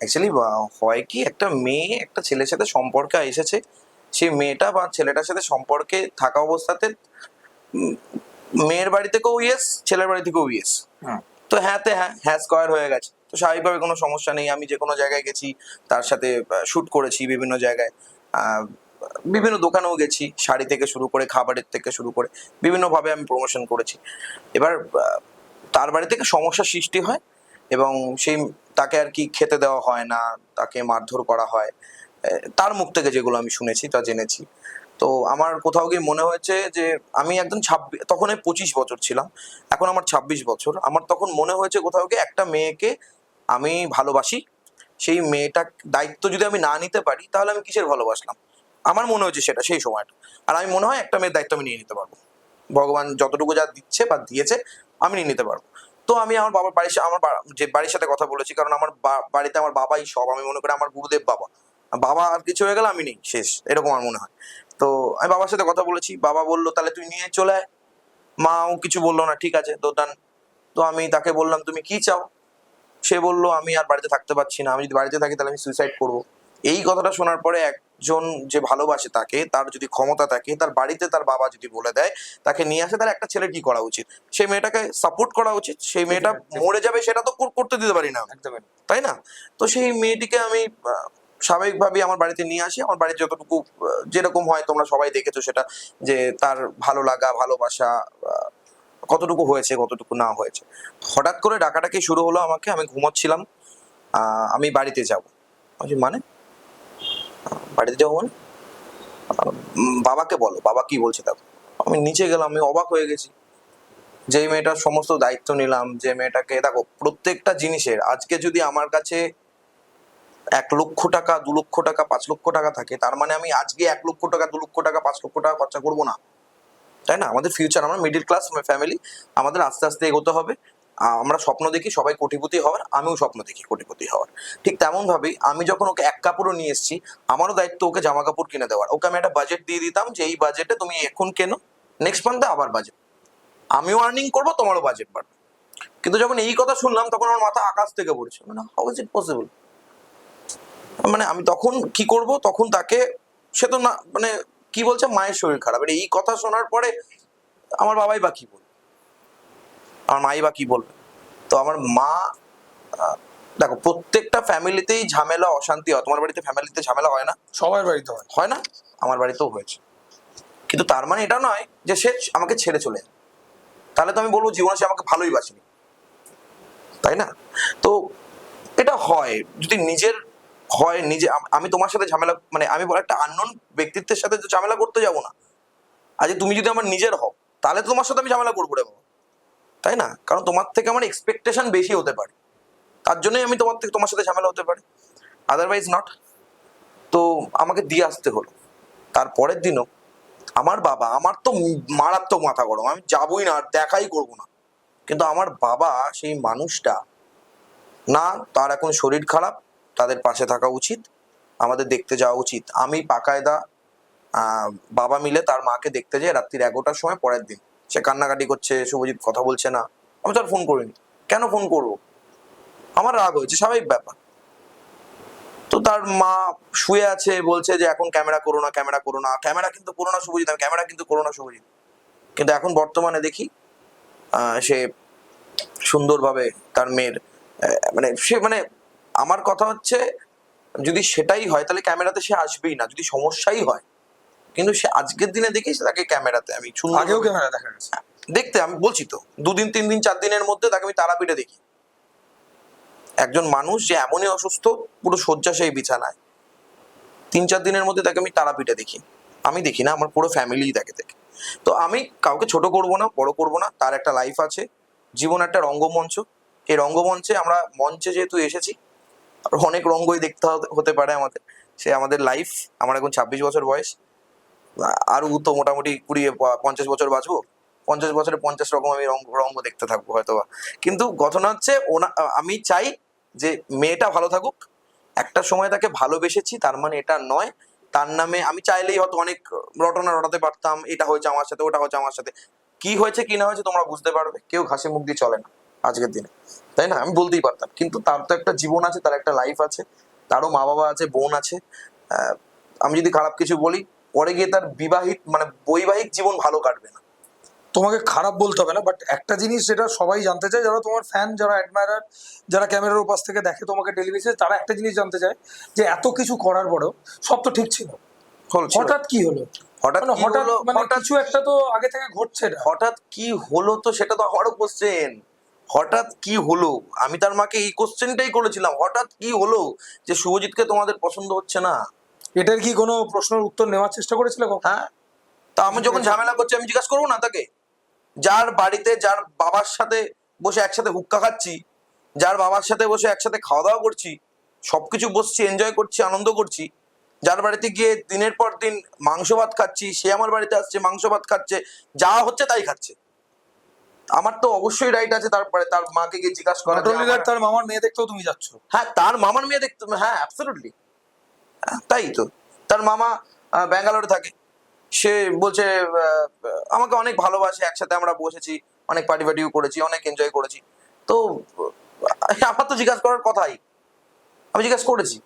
Actually হয় কি, একটা মেয়ে একটা ছেলের সাথে সম্পর্কে এসেছে, সেই মেয়েটা বা ছেলেটার সাথে সম্পর্কে থাকা অবস্থাতে উম, মেয়ের বাড়ি থেকেও ইয়েস, ছেলের বাড়ি থেকেও ইয়েস। হুম। তো হ্যাঁতে হ্যাঁ স্কোয়ার হয়ে গেছে, তো স্বাভাবিকভাবে কোনো সমস্যা নেই। আমি যে কোনো জায়গায় গেছি, তার সাথে শুট করেছি বিভিন্ন জায়গায়, আহ, বিভিন্ন দোকানেও গেছি, শাড়ি থেকে শুরু করে খাবারের থেকে শুরু করে বিভিন্নভাবে আমি প্রমোশন করেছি। এবার তার বাড়ি থেকে সমস্যার সৃষ্টি হয়, এবং সেই তাকে আর কি খেতে দেওয়া হয় না, তাকে মারধর করা হয়। তার মুখ থেকে যেগুলো আমি শুনেছি তা জেনেছি। তো আমার কোথাও গিয়ে মনে হয়েছে যে আমি একদম তখন আমি 25 বছর ছিলাম, এখন আমার 26 বছর। আমার তখন মনে হয়েছে কোথাও গিয়ে একটা মেয়েকে আমি ভালোবাসি, সেই মেয়েটার দায়িত্ব যদি আমি না নিতে পারি তাহলে আমি কিসের ভালোবাসলাম। আমার মনে হয়েছে সেটা সেই সময়টা। আর আমি মনে হয় একটা মেয়ের দায়িত্ব আমি নিয়ে নিতে পারবো, ভগবান যতটুকু যা দিচ্ছে বা দিয়েছে আমি নিয়ে নিতে পারবো। তো আমি আমার বাবার বাড়ির যে বাড়ির সাথে কথা বলেছি, কারণ আমার বাড়িতে আমার বাবাই সব, আমি মনে করি আমার গুরুদেব বাবা। বাবা আর কিছু হয়ে গেলে আমি নেই, শেষ, এরকম আমার মনে হয়। তো আমি বাবার সাথে কথা বলেছি, বাবা বললো তাহলে তুই নিয়ে চলে আয়। মাও কিছু বললো না, ঠিক আছে তো ডান। তো আমি তাকে বললাম তুমি কি চাও। সে বললো আমি আর বাড়িতে থাকতে পারছি না, আমি যদি বাড়িতে থাকি তাহলে আমি সুইসাইড করবো। এই কথাটা শোনার পরে একজন যে ভালোবাসে তাকে, তার যদি ক্ষমতা থাকে, তার বাড়িতে তার বাবা যদি বলে দেয় তাকে নিয়ে আসে, তাহলে একটা ছেলের কি করা উচিত? সেই মেয়েটাকে সাপোর্ট করা উচিত। সেই মেয়েটা মরে যাবে সেটা তো করতে দিতে পারি না আমি, একদমই। তাই না? তো সেই মেয়েটিকে আমি স্বাভাবিকভাবেই আমার বাড়িতে নিয়ে আসি। আমার বাড়ির যতটুকু যেরকম হয় তোমরা সবাই দেখেছো সেটা, যে তার ভালো লাগা ভালোবাসা কতটুকু হয়েছে কতটুকু না হয়েছে। হঠাৎ করে ডাকাডাকি শুরু হলো আমাকে, আমি ঘুমোচ্ছিলাম, আমি বাড়িতে যাব। আমি বলছি, মানে বাড়িতে যাবো মানে? বাবাকে বলো, বাবা কি বলছে দেখো। আমি নিচে গেলাম, আমি অবাক হয়ে গেছি। যেই মেয়েটার সমস্ত দায়িত্ব নিলাম, যে মেয়েটাকে দেখো প্রত্যেকটা জিনিসের, আজকে যদি আমার কাছে 1 লক্ষ টাকা 2 লক্ষ টাকা 5 লক্ষ টাকা থাকে, তার মানে আমি আজকে 1 লক্ষ টাকা 2 লক্ষ টাকা 5 লক্ষ টাকা খরচা করবো না, তাই না? আমাদের ফিউচার, আমরা মিডিল ক্লাস ফ্যামিলি, আমাদের আস্তে আস্তে এগোতে হবে। আমরা স্বপ্ন দেখি সবাই কোটিপতি হওয়ার, আমিও স্বপ্ন দেখি কোটিপতি হওয়ার। ঠিক তেমন ভাবেই আমি যখন ওকে এক কাপড়ও নিয়ে এসেছি, আমারও দায়িত্ব ওকে জামা কাপড় কিনে দেওয়ার। ওকে আমি একটা বাজেট দিয়ে দিতাম যে এই বাজেটে তুমি এখন কেনো, নেক্সট মান্থে আবার বাজেট, আমিও আর্নিং করবো, তোমারও বাজেট বাড়বে। কিন্তু যখন এই কথা শুনলাম তখন আমার মাথা আকাশ থেকে পড়েছে, মানে হাউ ইজ ইট পসিবল? মানে আমি তখন কি করব, তখন তাকে, সে তো না মানে কি বলছে মায়ের শরীর খারাপ, এই কথা শোনার পরে আমার বাবাই বা কি বলবে, আমার মাই বা কি বলবে। তো আমার মা, দেখো প্রত্যেকটা ফ্যামিলিতেই ঝামেলা অশান্তি হয়। তোমার বাড়িতে ফ্যামিলিতে ঝামেলা হয় না? সবার বাড়িতে হয়। হয় না? আমার বাড়িতেও হয়েছে। কিন্তু তার মানে এটা নয় যে সে আমাকে ছেড়ে চলে যায়। তাহলে তো আমি বলবো জীবনে সে আমাকে ভালোই বাসেনি, তাই না? তো এটা হয় যদি নিজের হয় নিজে। আমি তোমার সাথে ঝামেলা, মানে আমি বলে একটা আননোন ব্যক্তিত্বের সাথে তো ঝামেলা করতে যাবো না। আজ তুমি যদি আমার নিজের হও, তাহলে তো তোমার সাথে আমি ঝামেলা করবো রে বাবা, তাই না? কারণ তোমার থেকে আমার এক্সপেকটেশন বেশি হতে পারে, তার জন্যই আমি তোমার সাথে ঝামেলা হতে পারে, আদারওয়াইজ নট। তো আমাকে দিয়ে আসতে হলো। তারপরের দিনও আমার বাবা, আমার তো মারাত্মক মাথা গরম, আমি যাবোই না, আর দেখাই করবো না। কিন্তু আমার বাবা, সেই মানুষটা, না তার এখন শরীর খারাপ, তাদের পাশে থাকা উচিত, আমাদের দেখতে যাওয়া উচিত। আমি পাকায়দা বাবা মিলে তার মাকে দেখতে যাই রাত্রির 11টার সময়। পরের দিন সে কান্নাকাটি করছে, শুভজিৎ কথা বলছে না। আমি তো আর ফোন করিনি, কেন ফোন করবো? আমার রাগ হয়েছে, স্বাভাবিক ব্যাপার। তো তার মা শুয়ে আছে, বলছে যে এখন ক্যামেরা করো না, ক্যামেরা করো না, ক্যামেরা কিন্তু করো না শুভজিৎ, আমি ক্যামেরা কিন্তু করো না শুভজিৎ। কিন্তু এখন বর্তমানে দেখি সে সুন্দরভাবে তার মেয়ের, মানে সে মানে, আমার কথা হচ্ছে যদি সেটাই হয় তাহলে ক্যামেরাতে সে আসবেই না, যদি সমস্যাই হয়। কিন্তু সে আজকের দিনে দেখি তাকে ক্যামেরাতে আমি আগেও সুন্দর ক্যামেরা দেখা গেছে। দেখতে, আমি বলছি তো 2 দিন 3 দিন 4 দিনের মধ্যে তাকে আমি তারাপীঠে দেখি। একজন মানুষ যে এমনই অসুস্থ, পুরো শয্যাশায়ী বিছানায়, 3-4 দিনের মধ্যে তাকে আমি তারাপীঠে দেখি। আমি দেখি না, আমার পুরো ফ্যামিলি তাকে দেখে। তো আমি কাউকে ছোট করব না, বড় করব না, তার একটা লাইফ আছে। জীবন একটা রঙ্গমঞ্চ, এই রঙ্গমঞ্চে আমরা মঞ্চে যেহেতু এসেছি, অনেক রঙ্গই দেখতে হতে পারে আমাদের, সে আমাদের লাইফ। আমার এখন 26 বছর বয়স, আরও তো মোটামুটি 50 বছর বাঁচবো। 50 বছরে 50 রকম আমি রঙ্গ দেখতে থাকবো হয়তো বা। কিন্তু ঘটনা হচ্ছে আমি চাই যে মেয়েটা ভালো থাকুক। একটা সময় তাকে ভালোবেসেছি, তার মানে এটা নয় তার নামে আমি চাইলেই হয়তো অনেক রটনা রটাতে পারতাম, এটা হয়েছে আমার সাথে, ওটা হয়েছে আমার সাথে। কি হয়েছে কি না হয়েছে তোমরা বুঝতে পারবে, কেউ ঘাসে মুখ দিয়ে চলে না। আজকের দিনে, তাই না? আমি বলতেই পারতাম, কিন্তু তার তো একটা জীবন আছে, তার একটা লাইফ আছে, তারও মা বাবা আছে, বোন আছে। আমি যদি খারাপ কিছু বলি, পরে গিয়ে তার বিবাহিত মানে বৈবাহিক জীবন ভালো কাটবে না। তোমাকে খারাপ বলতে হবে না, বাট একটা জিনিস যেটা সবাই জানতে চায়, যারা তোমার ফ্যান, যারা অ্যাডমায়ারার, যারা ক্যামেরার উপাস থেকে দেখে তোমাকে টেলিভিশনে, তারা একটা জিনিস জানতে চায় যে এত কিছু করার পরেও সব তো ঠিক ছিল, হঠাৎ কি হলো? হঠাৎ মানে কি হঠাৎ হলো? মানে হঠাৎ কিছু একটা তো আগে থেকে ঘটছে না। হঠাৎ কি হলো তো সেটা তো আমারও কোশ্চেন। হঠাৎ কি হলো? আমি তার মাকে এই কোশ্চেনটাই করেছিলাম, হঠাৎ কি হলো যে শুভজিৎকে তোমাদের পছন্দ হচ্ছে না? এটার কি কোনো প্রশ্নের উত্তর নেওয়ার চেষ্টা করেছিলে কখন? হ্যাঁ, তা আমি যখন ঝামেলা করছি আমি জিজ্ঞাসা করবো না তাকে? যার বাড়িতে যার বাবার সাথে বসে একসাথে হুক্কা খাচ্ছি, যার বাবার সাথে বসে একসাথে খাওয়া দাওয়া করছি, সবকিছু বসছি, এনজয় করছি, আনন্দ করছি, যার বাড়িতে গিয়ে দিনের পর দিন মাংস ভাত খাচ্ছি, সে আমার বাড়িতে আসছে মাংস ভাত খাচ্ছে, যা হচ্ছে তাই খাচ্ছে, আমার তো অবশ্যই রাইট আছে তারপরে তার মাকে গিয়ে জিজ্ঞাসা করা নট যে অনলি দ্যাট, তার মামার মেয়ে দেখতেও তুমি যাচ্ছ। হ্যাঁ, তার মামার মেয়ে দেখতে, হ্যাঁ অ্যাবসলিউটলি, তাই তো। তার মামা ব্যাঙ্গালোরে থাকে, সে বলছে আমাকে অনেক ভালোবাসে, একসাথে আমরা বসেছি, অনেক পার্টি ফার্টিও করেছি, অনেক এনজয় করেছি। তো আমার তো জিজ্ঞাসা করার কথাই, আমি জিজ্ঞাসা করেছি।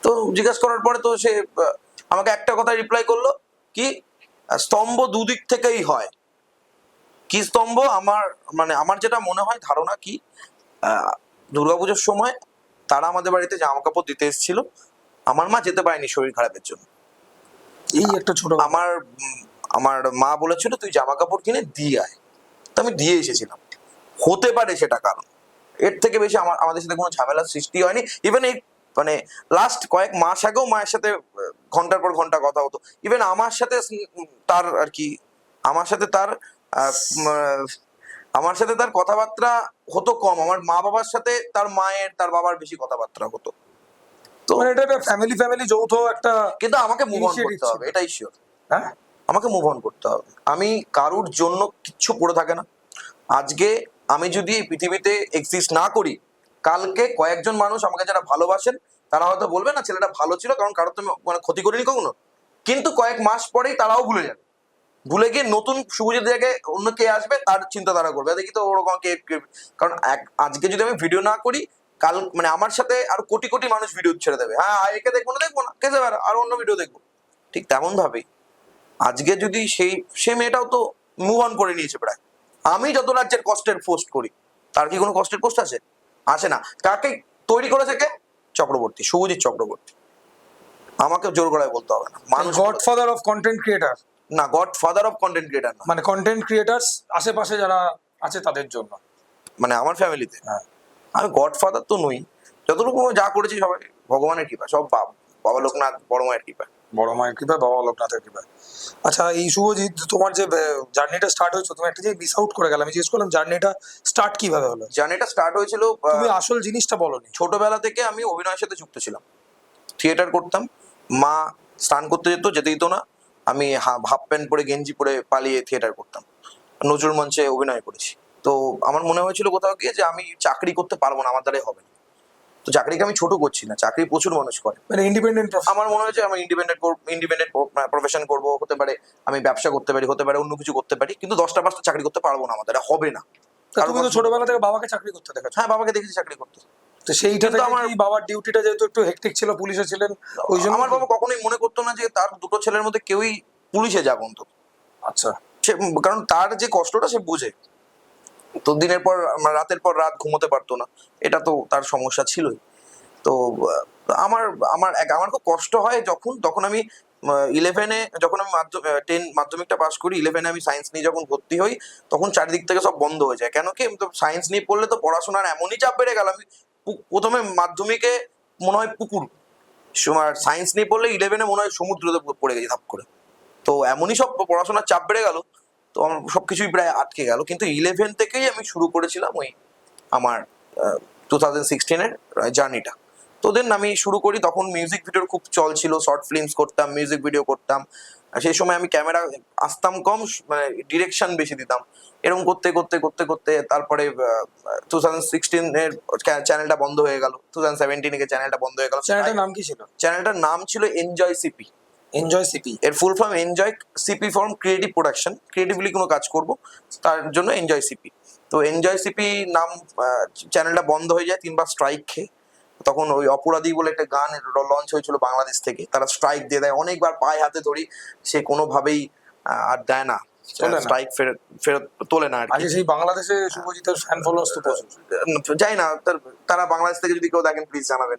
তো জিজ্ঞাসা করার পরে তো সে আমাকে একটা কথা রিপ্লাই করলো কি, স্তম্ভ দুদিক থেকেই হয়। কি স্তম্ভ? আমার মানে আমার যেটা মনে হয় ধারণা কি, দুর্গাপুজোর সময় তারা আমাদের বাড়িতে জামা কাপড় দিতে এসেছিল, আমার মা যেতে পারেনি শরীর খারাপের জন্য। এই একটা ছোট আমার আমার মা বলেছিল তুই জামা কাপড় কিনে দিয়ে আয়, তো আমি দিয়ে এসেছিলাম। হতে পারে সেটা কারণ, এর থেকে বেশি আমাদের সাথে কোনো ঝামেলার সৃষ্টি হয়নি। ইভেন এই মানে লাস্ট কয়েক মাস আগেও মায়ের সাথে ঘন্টার পর ঘন্টা কথা হতো। ইভেন আমার সাথে তার আর কি, আমার সাথে তার আমার সাথে তার কথাবার্তা হতো কম, আমার মা বাবার সাথে তার মায়ের তার বাবার বেশি কথাবার্তা হতো। তো মানে এটা একটা ফ্যামিলি ফ্যামিলি যৌথ একটা কিন্তু আমাকে মুভ অন initiative করতে হবে, ছিল। এটাই শিওর। হ্যাঁ, আমাকে মুভ অন করতে হবে। আমি কারুর জন্য কিচ্ছু পড়ে থাকে না। আজকে আমি যদি এই পৃথিবীতে এক্সিস্ট না করি, কালকে কয়েকজন মানুষ আমাকে যারা ভালোবাসেন তারা হয়তো বলবে না ছেলেটা ভালো ছিল, কারণ কারোর তো মানে ক্ষতি করিনি কখনো, কিন্তু কয়েক মাস পরেই তারাও ভুলে যাবে। ভুলে গিয়ে নতুন শুভজিৎ জায়গায় অন্য কে আসবে তার চিন্তাধারা করবে, দেখি তো ওরকম কারণ আজকে যদি আমি ভিডিও না করি, কাল মানে আমার সাথে আর কোটি কোটি মানুষ ভিডিও ছেড়ে দেবে, হ্যাঁ একে দেখবো না কেসে বেড়া আর অন্য ভিডিও দেখবো। ঠিক তেমন ভাবেই আজকে যদি সেই মেয়েটাও তো মুভ অন করে নিয়েছে প্রায়। আমি যত রাজ্যের কষ্টের পোস্ট করি, তার কি কোনো কষ্টের পোস্ট আছে? আসে না। কাকে তৈরি করেছে কে? চক্রবর্তী, শুভজিৎ চক্রবর্তী। আমাকে জোর গলায় বলতে হবে না, মানুষ গডফাদার অফ কন্টেন্ট ক্রিয়েটার। না, god father of content creator না, মানে কন্টেন্ট ক্রিয়েটার্স আশেপাশে যারা আছে তাদের জন্য। মানে আমার ফ্যামিলিতে হ্যাঁ, আমি গড ফাদার তো নই। যতটুকু যা করেছি সবাই ভগবানের কৃপা, সব বাবা লোকনাথ বড় মায়ের কৃপা। বড় মায়ের কৃপায়, বাবা লোকনাথের কৃপায়। আচ্ছা, এই শুভজিৎ তোমার যে জার্নিটা স্টার্ট হয়েছে, তুমি একটা যে মিস আউট করে গেলাম, আমি জিজ্ঞেস করলাম জার্নিটা স্টার্ট কিভাবে হলো। জার্নিটা স্টার্ট হয়েছিল তুমি আসল জিনিসটা বলোনি। ছোটবেলা থেকে আমি অভিনয়ের সাথে যুক্ত ছিলাম, থিয়েটার করতাম। মা স্নান করতে যেতে দিত না, আমি হাফ প্যান্ট পরে গেঞ্জি পরে পালিয়ে থিয়েটার করতাম, নজরুল মঞ্চে অভিনয় করেছি। তো আমার মনে হয়েছিল কোথাও গিয়ে যে আমি চাকরি করতে পারবো না, আমার দ্বারাই হবে না। তো চাকরিকে আমি ছোট করছি না, চাকরি প্রচুর মানুষ করে। মানে ইন্ডিপেন্ডেন্ট। আমার মনে হয়েছে আমি ইন্ডিপেন্ডেন্ট প্রফেশন করবো, হতে পারে আমি ব্যবসা করতে পারি, হতে পারে অন্য কিছু করতে পারি, কিন্তু 10টা 5টা চাকরি করতে পারবো না, আমার দ্বারা হবে না। তুমি তো ছোটবেলা থেকে বাবাকে চাকরি করতে দেখেছো। হ্যাঁ, বাবাকে দেখেছি চাকরি করতে। তো সেইটা কিন্তু থেকে আমার বাবার ডিউটিটা যেহেতু একটু হেক্টিক ছিল, পুলিশে ছিলেন, ওই জন্য আমার বাবা কখনোই মনে করতো না যে তার দুটো ছেলের মধ্যে কেউই পুলিশে যাক অন্তত। আচ্ছা, সে কারণ তার যে কষ্টটা সে বুঝে। তো দিনের পর রাতের পর রাত ঘুমোতে পারতো না, এটা তো তার সমস্যা ছিলই। তো আমার আমার আমার খুব কষ্ট হয় তখন আমি 11-এ যখন আমি 10 মাধ্যমিকটা পাস করি, 11-এ আমি সায়েন্স নিয়ে যখন ভর্তি হই, তখন চারিদিক থেকে সব বন্ধ হয়ে যায়। কেন কি, আমি তো সায়েন্স নিয়ে পড়লে তো পড়াশোনার এমনই চাপ বেড়ে গেল। আমি প্রথমে মাধ্যমিকে মনে হয় পুকুর, সায়েন্স নিয়ে পড়লে 11-এ মনে হয় সমুদ্রতে পড়ে গেছি ধাপ করে। তো এমনই সব পড়াশোনার চাপ বেড়ে গেল, তো আমার সবকিছুই প্রায় আটকে গেল। কিন্তু 11 থেকেই আমি শুরু করেছিলাম ওই আমার 2016-এর জার্নিটা। তো দেন আমি শুরু করি, তখন মিউজিক ভিডিওর খুব চল ছিল, শর্ট ফিল্মস করতাম, মিউজিক ভিডিও করতাম। সেই সময় আমি ক্যামেরা আসতাম কম, মানে ডিরেকশন বেশি দিতাম। এরকম করতে করতে করতে করতে তারপরে 2016-এর চ্যানেলটা বন্ধ হয়ে গেল, 2017-এ চ্যানেলটা বন্ধ হয়ে গেল। চ্যানেলটার নাম কি ছিল? চ্যানেলটার নাম ছিল এনজয় সিপি। Enjoy CP. এর full form enjoy, CP form creative production, creatively কোনো কাজ করব তার জন্য এনজয় সিপি। তো এনজয় সিপি নাম চ্যানেলটা বন্ধ হয়ে যায় 3বার স্ট্রাইক খেয়ে। তখন ওই অপরাধী বলে একটা গান লঞ্চ হয়েছিল বাংলাদেশ থেকে, তারা স্ট্রাইক দিয়ে দেয়, অনেকবার পায়ে হাতে ধরি, সে কোনোভাবেই আর দেয় না, তোলে না। স্ট্রাইক ফেরত ফেরত তোলে না আর কি। আগে সেই বাংলাদেশে শুভজিতের ফ্যান ফলোয়ার্স তো প্রচুর। যাই না, তারা বাংলাদেশ থেকে যদি কেউ দেখেন প্লিজ জানাবেন।